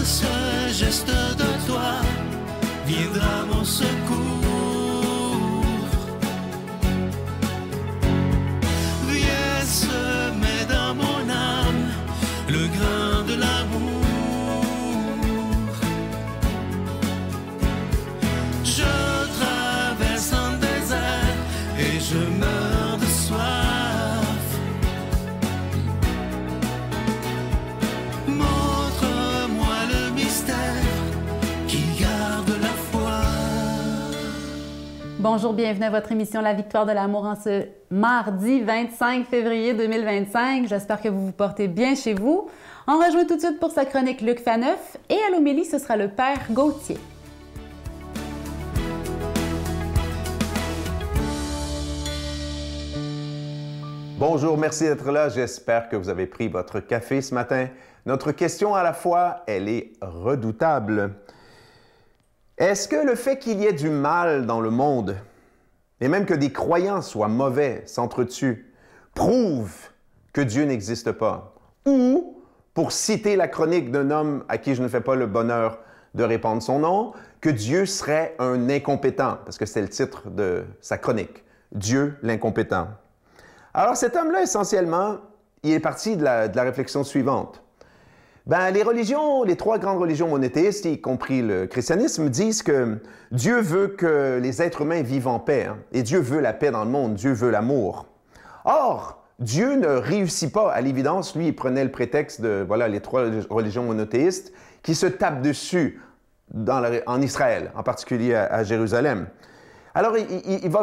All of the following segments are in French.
ce geste de toi viendra mon secours. Viens semer dans mon âme le grain de l'amour. Je traverse un désert et je meurs de soif. Montre-moi le mystère qui garde la foi. Bonjour, bienvenue à votre émission La Victoire de l'amour en ce mardi 25 février 2025. J'espère que vous vous portez bien chez vous. On rejoint tout de suite pour sa chronique Luc Faneuf et à l'homélie, ce sera le Père Gauthier. Bonjour, merci d'être là. J'espère que vous avez pris votre café ce matin. Notre question à la fois, elle est redoutable. Est-ce que le fait qu'il y ait du mal dans le monde, et même que des croyants soient mauvais, s'entretuent, prouve que Dieu n'existe pas? Ou, pour citer la chronique d'un homme à qui je ne fais pas le bonheur de répandre son nom, que Dieu serait un incompétent, parce que c'est le titre de sa chronique, Dieu l'incompétent. Alors cet homme-là, essentiellement, il est parti de la réflexion suivante. Les religions, les trois grandes religions monothéistes, y compris le christianisme, disent que Dieu veut que les êtres humains vivent en paix, hein, et Dieu veut la paix dans le monde, Dieu veut l'amour. Or, Dieu ne réussit pas, à l'évidence, lui, il prenait le prétexte de, les trois religions monothéistes qui se tapent dessus en Israël, en particulier à Jérusalem. Alors,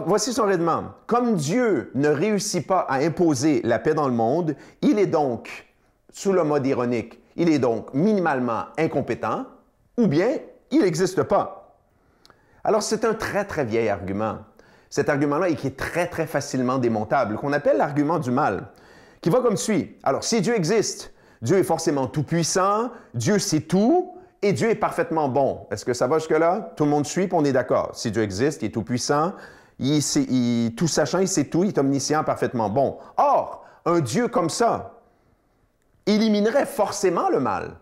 voici son raisonnement. Comme Dieu ne réussit pas à imposer la paix dans le monde, il est donc, sous le mode ironique, il est donc minimalement incompétent, ou bien il n'existe pas. Alors, c'est un très, très vieil argument. Cet argument-là, qui est très, très facilement démontable, qu'on appelle l'argument du mal, qui va comme suit. Alors, si Dieu existe, Dieu est forcément tout-puissant, Dieu sait tout, et Dieu est parfaitement bon. Est-ce que ça va jusque-là? Tout le monde suit, puis on est d'accord. Si Dieu existe, il est tout-puissant, tout sachant, il sait tout, il est omniscient, parfaitement bon. Or, un Dieu comme ça éliminerait forcément le mal,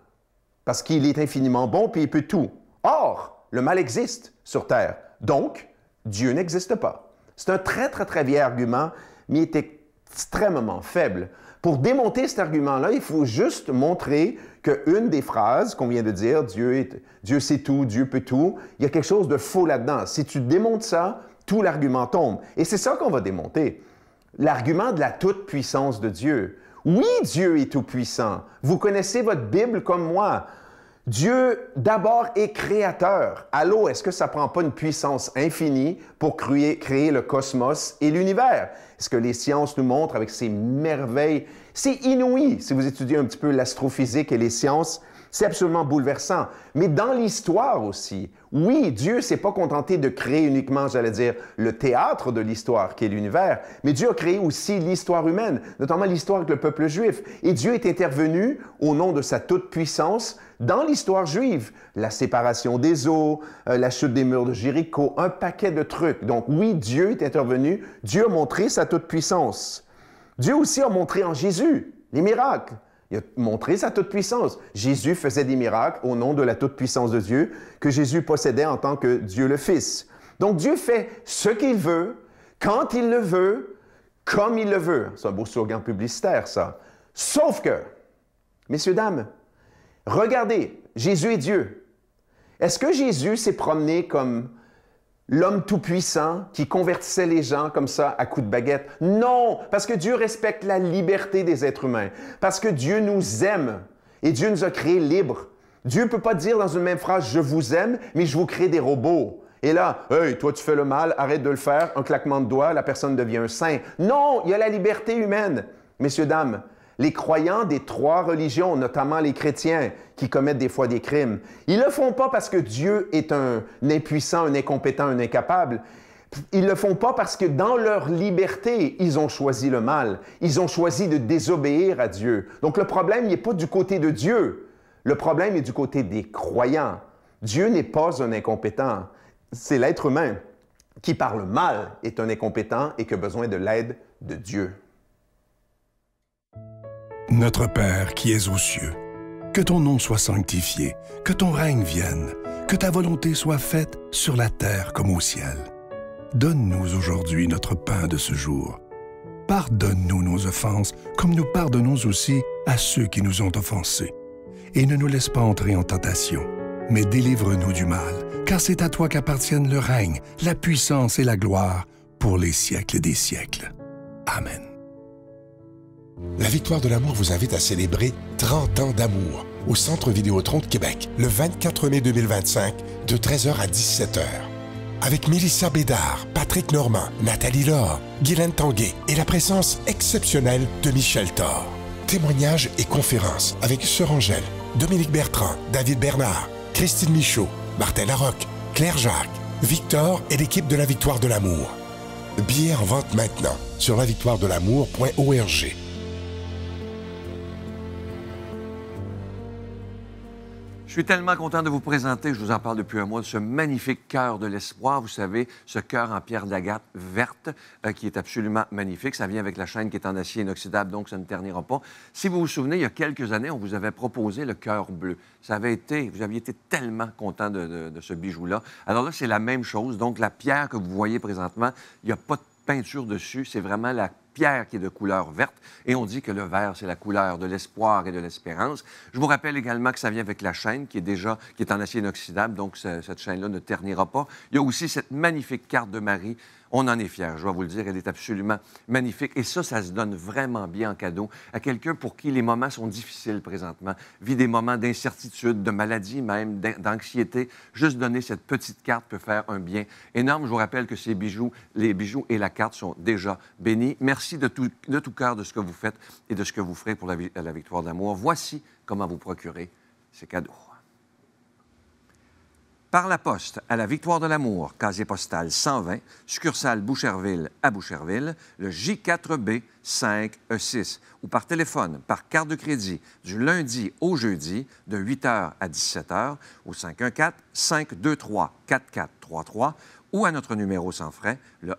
parce qu'il est infiniment bon, puis il peut tout. Or, le mal existe sur Terre, donc Dieu n'existe pas. C'est un très, très, très vieil argument, mais il est extrêmement faible. Pour démonter cet argument-là, il faut juste montrer qu'une des phrases qu'on vient de dire, Dieu sait tout, Dieu peut tout, il y a quelque chose de faux là-dedans. Si tu démontes ça, tout l'argument tombe. Et c'est ça qu'on va démonter. L'argument de la toute-puissance de Dieu. Oui, Dieu est tout-puissant. Vous connaissez votre Bible comme moi. Dieu, d'abord, est créateur. Allô, est-ce que ça ne prend pas une puissance infinie pour créer le cosmos et l'univers? Ce que les sciences nous montrent avec ces merveilles, c'est inouï. Si vous étudiez un petit peu l'astrophysique et les sciences, c'est absolument bouleversant. Mais dans l'histoire aussi, oui, Dieu ne s'est pas contenté de créer uniquement, j'allais dire, le théâtre de l'histoire, qui est l'univers, mais Dieu a créé aussi l'histoire humaine, notamment l'histoire avec le peuple juif. Et Dieu est intervenu au nom de sa toute-puissance dans l'histoire juive. La séparation des eaux, la chute des murs de Jéricho, un paquet de trucs. Donc oui, Dieu est intervenu, Dieu a montré sa toute-puissance. Dieu aussi a montré en Jésus les miracles. Il a montré sa toute-puissance. Jésus faisait des miracles au nom de la toute-puissance de Dieu que Jésus possédait en tant que Dieu le Fils. Donc Dieu fait ce qu'il veut, quand il le veut, comme il le veut. C'est un beau slogan publicitaire, ça. Sauf que, messieurs, dames, regardez, Jésus est Dieu. Est-ce que Jésus s'est promené comme l'homme tout-puissant qui convertissait les gens comme ça à coups de baguette? Non, parce que Dieu respecte la liberté des êtres humains, parce que Dieu nous aime et Dieu nous a créés libres. Dieu ne peut pas dire dans une même phrase « je vous aime », mais « je vous crée des robots ». Et là, « hey, toi tu fais le mal, arrête de le faire », un claquement de doigts, la personne devient un saint. Non, il y a la liberté humaine. Messieurs, dames, les croyants des trois religions, notamment les chrétiens, qui commettent des fois des crimes, ils ne le font pas parce que Dieu est un impuissant, un incompétent, un incapable. Ils ne le font pas parce que dans leur liberté, ils ont choisi le mal. Ils ont choisi de désobéir à Dieu. Donc le problème n'est pas du côté de Dieu. Le problème est du côté des croyants. Dieu n'est pas un incompétent. C'est l'être humain qui, par le mal, est un incompétent et qui a besoin de l'aide de Dieu. Notre Père qui es aux cieux, Que ton nom soit sanctifié, que ton règne vienne, que ta volonté soit faite sur la terre comme au ciel. Donne-nous aujourd'hui notre pain de ce jour. Pardonne-nous nos offenses, comme nous pardonnons aussi à ceux qui nous ont offensés. Et ne nous laisse pas entrer en tentation, mais délivre-nous du mal, car c'est à toi qu'appartiennent le règne, la puissance et la gloire pour les siècles des siècles. Amen. La Victoire de l'amour vous invite à célébrer 30 ans d'amour au Centre Vidéotron de Québec, le 24 mai 2025, de 13h à 17h. Avec Mélissa Bédard, Patrick Normand, Nathalie Laure, Guylaine Tanguay et la présence exceptionnelle de Michel Thor. Témoignages et conférences avec Sœur Angèle, Dominique Bertrand, David Bernard, Christine Michaud, Martin Larocque, Claire Jacques, Victor et l'équipe de la Victoire de l'amour. Billets en vente maintenant sur lavictoiredelamour.org. Je suis tellement content de vous présenter, je vous en parle depuis un mois, ce magnifique cœur de l'espoir. Vous savez, ce cœur en pierre d'agate verte qui est absolument magnifique. Ça vient avec la chaîne qui est en acier inoxydable, donc ça ne ternira pas. Si vous vous souvenez, il y a quelques années, on vous avait proposé le cœur bleu. Vous aviez été tellement content de ce bijou-là. Alors là, c'est la même chose. Donc, la pierre que vous voyez présentement, il n'y a pas de peinture dessus. C'est vraiment la pierre qui est de couleur verte. Et on dit que le vert, c'est la couleur de l'espoir et de l'espérance. Je vous rappelle également que ça vient avec la chaîne qui est en acier inoxydable. Donc, cette chaîne-là ne ternira pas. Il y a aussi cette magnifique carte de Marie. On en est fiers, je dois vous le dire. Elle est absolument magnifique. Et ça se donne vraiment bien en cadeau à quelqu'un pour qui les moments sont difficiles présentement, vit des moments d'incertitude, de maladie même, d'anxiété. Juste donner cette petite carte peut faire un bien énorme. Je vous rappelle que les bijoux et la carte sont déjà bénis. Merci de tout cœur de ce que vous faites et de ce que vous ferez pour la Victoire de l'amour. Voici comment vous procurer ces cadeaux. Par la poste à la Victoire de l'amour, casier postal 120, succursale Boucherville à Boucherville, le J4B 5E6, ou par téléphone, par carte de crédit, du lundi au jeudi, de 8h à 17h, au 514-523-4433, ou à notre numéro sans frais, le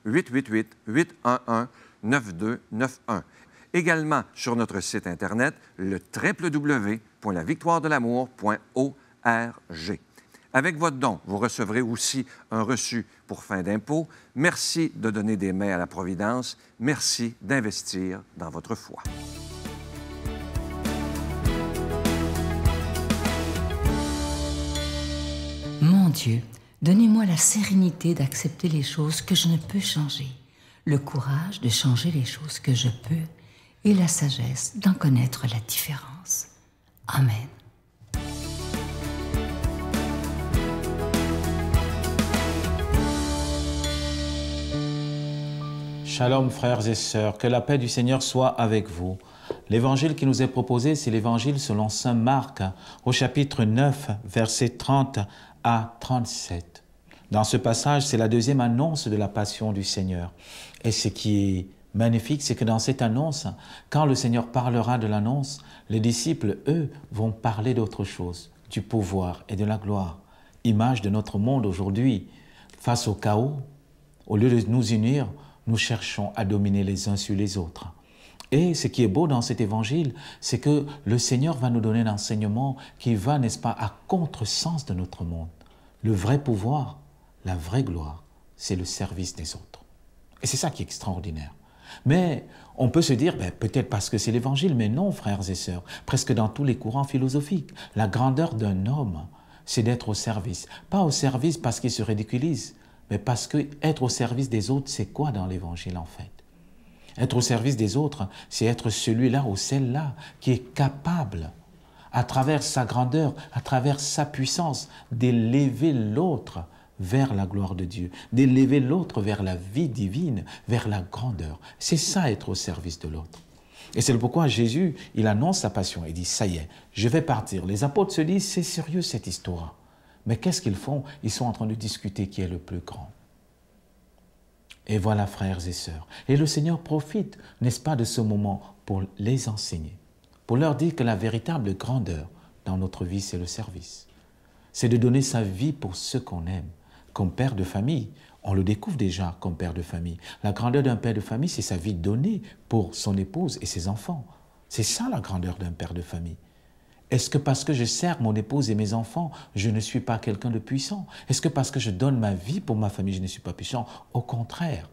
1-888-811-9291. Également sur notre site Internet, le www.lavictoiredelamour.org. Avec votre don, vous recevrez aussi un reçu pour fin d'impôt. Merci de donner des mains à la Providence. Merci d'investir dans votre foi. Mon Dieu, donnez-moi la sérénité d'accepter les choses que je ne peux changer, le courage de changer les choses que je peux et la sagesse d'en connaître la différence. Amen. Shalom frères et sœurs, que la paix du Seigneur soit avec vous. L'évangile qui nous est proposé, c'est l'évangile selon saint Marc, au chapitre 9, versets 30 à 37. Dans ce passage, c'est la deuxième annonce de la passion du Seigneur. Et ce qui est magnifique, c'est que dans cette annonce, quand le Seigneur parlera de l'annonce, les disciples, eux, vont parler d'autre chose, du pouvoir et de la gloire. Image de notre monde aujourd'hui, face au chaos, au lieu de nous unir, nous cherchons à dominer les uns sur les autres. Et ce qui est beau dans cet évangile, c'est que le Seigneur va nous donner un enseignement qui va, n'est-ce pas, à contresens de notre monde. Le vrai pouvoir, la vraie gloire, c'est le service des autres. Et c'est ça qui est extraordinaire. Mais on peut se dire, peut-être parce que c'est l'évangile, mais non, frères et sœurs, presque dans tous les courants philosophiques, la grandeur d'un homme, c'est d'être au service. Pas au service parce qu'il se ridiculise, mais parce que être au service des autres, c'est quoi dans l'Évangile en fait? Être au service des autres, c'est être celui-là ou celle-là qui est capable, à travers sa grandeur, à travers sa puissance, d'élever l'autre vers la gloire de Dieu, d'élever l'autre vers la vie divine, vers la grandeur. C'est ça, être au service de l'autre. Et c'est pourquoi Jésus, il annonce sa passion. Il dit, ça y est, je vais partir. Les apôtres se disent, c'est sérieux cette histoire. Mais qu'est-ce qu'ils font? Ils sont en train de discuter qui est le plus grand. Et voilà, frères et sœurs. Et le Seigneur profite, n'est-ce pas, de ce moment pour les enseigner, pour leur dire que la véritable grandeur dans notre vie, c'est le service. C'est de donner sa vie pour ceux qu'on aime. Comme père de famille, on le découvre déjà comme père de famille. La grandeur d'un père de famille, c'est sa vie donnée pour son épouse et ses enfants. C'est ça la grandeur d'un père de famille. Est-ce que parce que je sers mon épouse et mes enfants, je ne suis pas quelqu'un de puissant? Est-ce que parce que je donne ma vie pour ma famille, je ne suis pas puissant? Au contraire.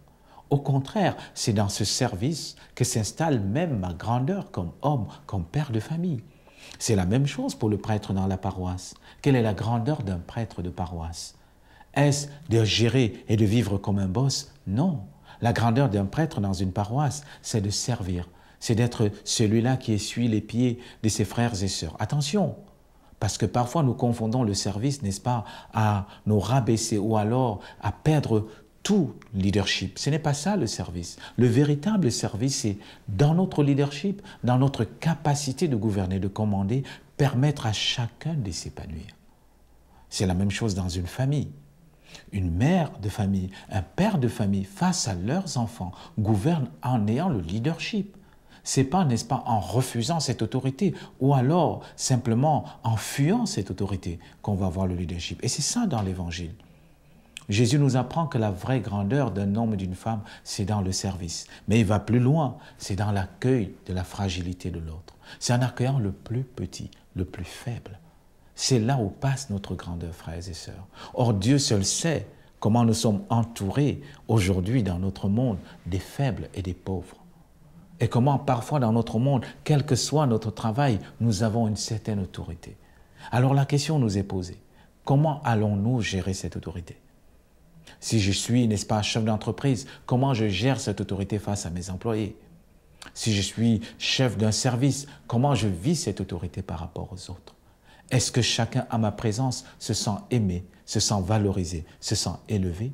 Au contraire, c'est dans ce service que s'installe même ma grandeur comme homme, comme père de famille. C'est la même chose pour le prêtre dans la paroisse. Quelle est la grandeur d'un prêtre de paroisse? Est-ce de gérer et de vivre comme un boss? Non. La grandeur d'un prêtre dans une paroisse, c'est de servir. C'est d'être celui-là qui essuie les pieds de ses frères et sœurs. Attention, parce que parfois nous confondons le service, n'est-ce pas, à nous rabaisser ou alors à perdre tout leadership. Ce n'est pas ça le service. Le véritable service, c'est dans notre leadership, dans notre capacité de gouverner, de commander, permettre à chacun de s'épanouir. C'est la même chose dans une famille. Une mère de famille, un père de famille, face à leurs enfants, gouverne en ayant le leadership. Ce n'est pas, n'est-ce pas, en refusant cette autorité ou alors simplement en fuyant cette autorité qu'on va avoir le leadership. Et c'est ça dans l'Évangile. Jésus nous apprend que la vraie grandeur d'un homme et d'une femme, c'est dans le service. Mais il va plus loin, c'est dans l'accueil de la fragilité de l'autre. C'est en accueillant le plus petit, le plus faible. C'est là où passe notre grandeur, frères et sœurs. Or, Dieu seul sait comment nous sommes entourés aujourd'hui dans notre monde des faibles et des pauvres. Et comment parfois dans notre monde, quel que soit notre travail, nous avons une certaine autorité. Alors la question nous est posée, comment allons-nous gérer cette autorité? Si je suis, n'est-ce pas, chef d'entreprise, comment je gère cette autorité face à mes employés? Si je suis chef d'un service, comment je vis cette autorité par rapport aux autres? Est-ce que chacun à ma présence se sent aimé, se sent valorisé, se sent élevé?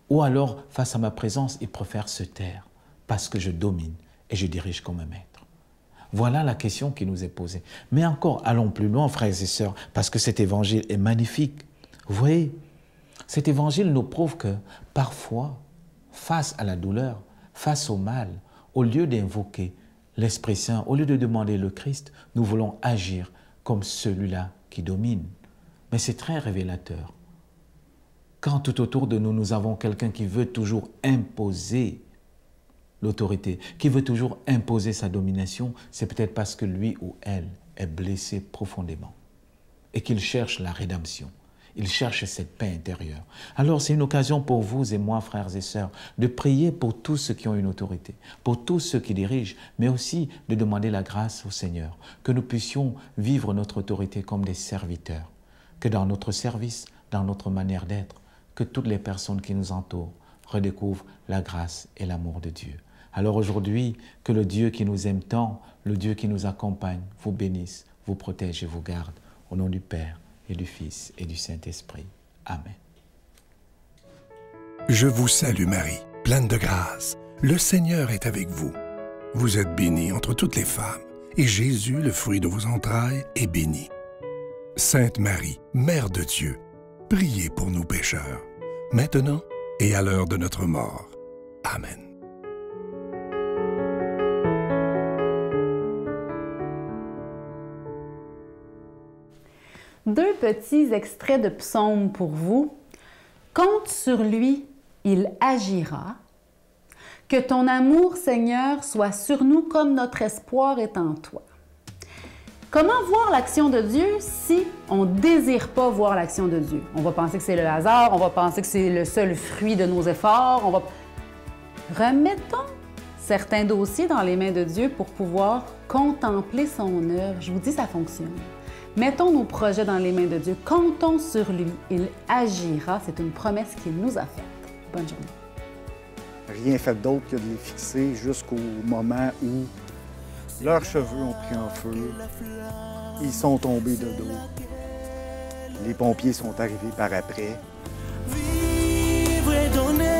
Ou alors, face à ma présence, il préfère se taire parce que je domine et je dirige comme un maître? Voilà la question qui nous est posée. Mais encore, allons plus loin, frères et sœurs, parce que cet évangile est magnifique. Vous voyez, cet évangile nous prouve que parfois, face à la douleur, face au mal, au lieu d'invoquer l'Esprit Saint, au lieu de demander le Christ, nous voulons agir comme celui-là qui domine. Mais c'est très révélateur. Quand tout autour de nous, nous avons quelqu'un qui veut toujours imposer l'autorité, qui veut toujours imposer sa domination, c'est peut-être parce que lui ou elle est blessé profondément et qu'il cherche la rédemption. Il cherche cette paix intérieure. Alors c'est une occasion pour vous et moi, frères et sœurs, de prier pour tous ceux qui ont une autorité, pour tous ceux qui dirigent, mais aussi de demander la grâce au Seigneur, que nous puissions vivre notre autorité comme des serviteurs, que dans notre service, dans notre manière d'être, que toutes les personnes qui nous entourent redécouvrent la grâce et l'amour de Dieu. Alors aujourd'hui, que le Dieu qui nous aime tant, le Dieu qui nous accompagne, vous bénisse, vous protège et vous garde. Au nom du Père, et du Fils et du Saint-Esprit. Amen. Je vous salue Marie, pleine de grâce. Le Seigneur est avec vous. Vous êtes bénie entre toutes les femmes, et Jésus, le fruit de vos entrailles, est béni. Sainte Marie, Mère de Dieu, priez pour nous pécheurs, maintenant et à l'heure de notre mort. Amen. Deux petits extraits de psaumes pour vous. Compte sur lui, il agira. Que ton amour, Seigneur, soit sur nous comme notre espoir est en toi. Comment voir l'action de Dieu si on ne désire pas voir l'action de Dieu? On va penser que c'est le hasard, on va penser que c'est le seul fruit de nos efforts. Remettons certains dossiers dans les mains de Dieu pour pouvoir contempler son œuvre. Je vous dis, ça fonctionne. Mettons nos projets dans les mains de Dieu. Comptons sur lui. Il agira. C'est une promesse qu'il nous a faite. Bonne journée. Rien fait d'autre que de les fixer jusqu'au moment où leurs cheveux ont pris en feu. Ils sont tombés de dos. Les pompiers sont arrivés par après. Vivre et donner